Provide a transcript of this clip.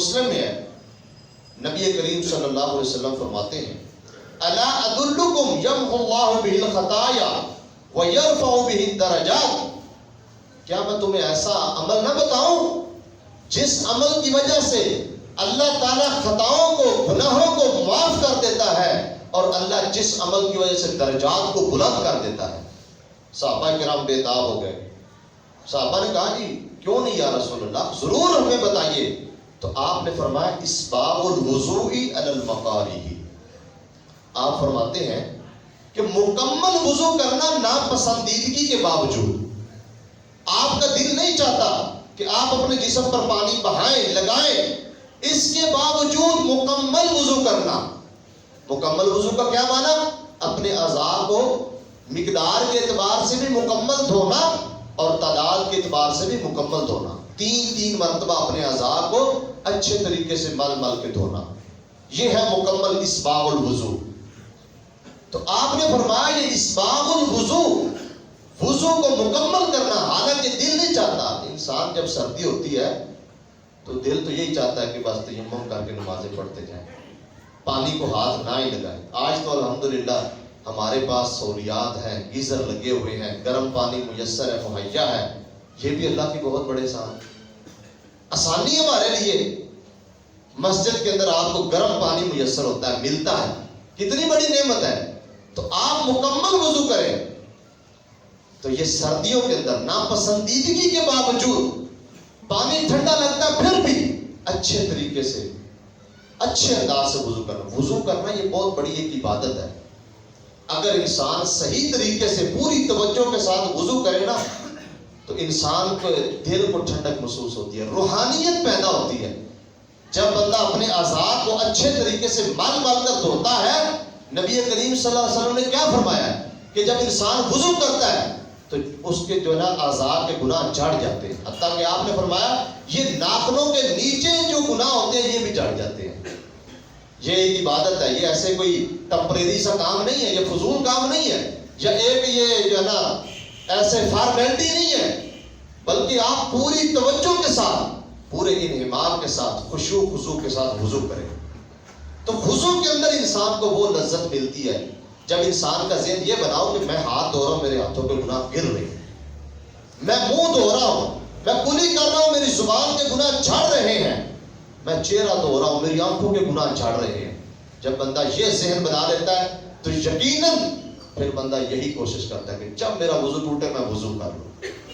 مسلم میں ہے، نبی کریم صلی اللہ علیہ وسلم فرماتے ہیں الا ادلکم یمحو اللہ بہ الخطایا ویرفع بہ الدرجات، کیا میں تمہیں ایسا عمل نہ بتاؤں جس عمل کی وجہ سے اللہ تعالیٰ خطاؤں کو، گناہوں کو معاف کر دیتا ہے، اور اللہ جس عمل کی وجہ سے درجات کو بلند کر دیتا ہے۔ صحابہ کرام بے تاب ہو گئے۔ صحابہ نے کہا جی کیوں نہیں یا رسول اللہ، ضرور ہمیں بتائیے۔ تو آپ نے فرمایا اسباغ الوضوء علی المکارہ، آپ فرماتے ہیں کہ مکمل وضو کرنا ناپسندیدگی کے باوجود، آپ کا دل نہیں چاہتا کہ آپ اپنے جسم پر پانی بہائیں، لگائیں، اس کے باوجود مکمل وضو کرنا۔ مکمل وضو کا کیا معنی؟ اپنے اعضاء کو مقدار کے اعتبار سے بھی مکمل دھونا اور تعداد کے اعتبار سے بھی مکمل دھونا، تین مرتبہ اپنے اعضاء کو اچھے طریقے سے مل مل کے دھونا، یہ ہے مکمل اسباغ الوضو۔ تو آپ نے فرمایا یہ اسباغ الوضو، وضو کو مکمل کرنا، حالانکہ دل نہیں چاہتا۔ انسان جب سردی ہوتی ہے تو دل تو یہی چاہتا ہے کہ بس تیمم کر کے نمازیں پڑھتے جائیں، پانی کو ہاتھ نہ ہی لگائیں۔ آج تو الحمدللہ ہمارے پاس سہولیات ہیں، گیزر لگے ہوئے ہیں، گرم پانی میسر ہے، مہیا ہے، یہ بھی اللہ کی بہت بڑے آسانی ہمارے لیے۔ مسجد کے اندر آپ کو گرم پانی میسر ہوتا ہے، ملتا ہے، کتنی بڑی نعمت ہے۔ تو آپ مکمل وضو کریں۔ تو یہ سردیوں کے اندر ناپسندیدگی کے باوجود پانی ٹھنڈا لگتا ہے، پھر بھی اچھے طریقے سے، اچھے انداز سے وضو کرنا۔ وضو کرنا یہ بہت بڑی ایک عبادت ہے۔ اگر انسان صحیح طریقے سے پوری توجہ کے ساتھ وضو کرے نا تو انسان کو دل کو ٹھنڈک محسوس ہوتی ہے، روحانیت پیدا ہوتی ہے۔ جب بندہ اپنے اعضاء کو اچھے طریقے سے مل مل کر دھوتا ہے، نبی کریم صلی اللہ علیہ وسلم نے کیا فرمایا ہے کہ جب انسان وضو کرتا ہے تو اس کے جو ہے نا اعضاء کے گناہ جھڑ جاتے ہیں، حتیٰ کہ آپ نے فرمایا یہ ناخنوں کے نیچے جو گناہ ہوتے ہیں یہ بھی جھڑ جاتے ہیں۔ یہ ایک عبادت ہے، یہ ایسے کوئی ٹمپریری سا کام نہیں ہے، یہ فضول کام نہیں ہے، یا ایک یہ جو ہے نا ایسے فارمیلٹی نہیں ہے، بلکہ آپ پوری توجہ کے ساتھ، پورے انہمام کے ساتھ، خشوع خضوع کے ساتھ وضو کریں۔ تو وضو کے اندر انسان کو وہ لذت ملتی ہے جب انسان کا ذہن یہ بناؤ کہ میں ہاتھ دھو رہا ہوں، میرے ہاتھوں پہ گناہ گر رہے ہیں، میں منہ دھو رہا ہوں، میں کلی کر رہا ہوں، میری زبان کے گناہ جھڑ رہے ہیں، میں چہرہ دھو رہا ہوں، میری آنکھوں کے گناہ جھڑ رہے ہیں۔ جب بندہ یہ ذہن بنا لیتا ہے تو یقیناً پھر بندہ یہی کوشش کرتا ہے کہ جب میرا وضو ٹوٹے میں وضو کر لوں۔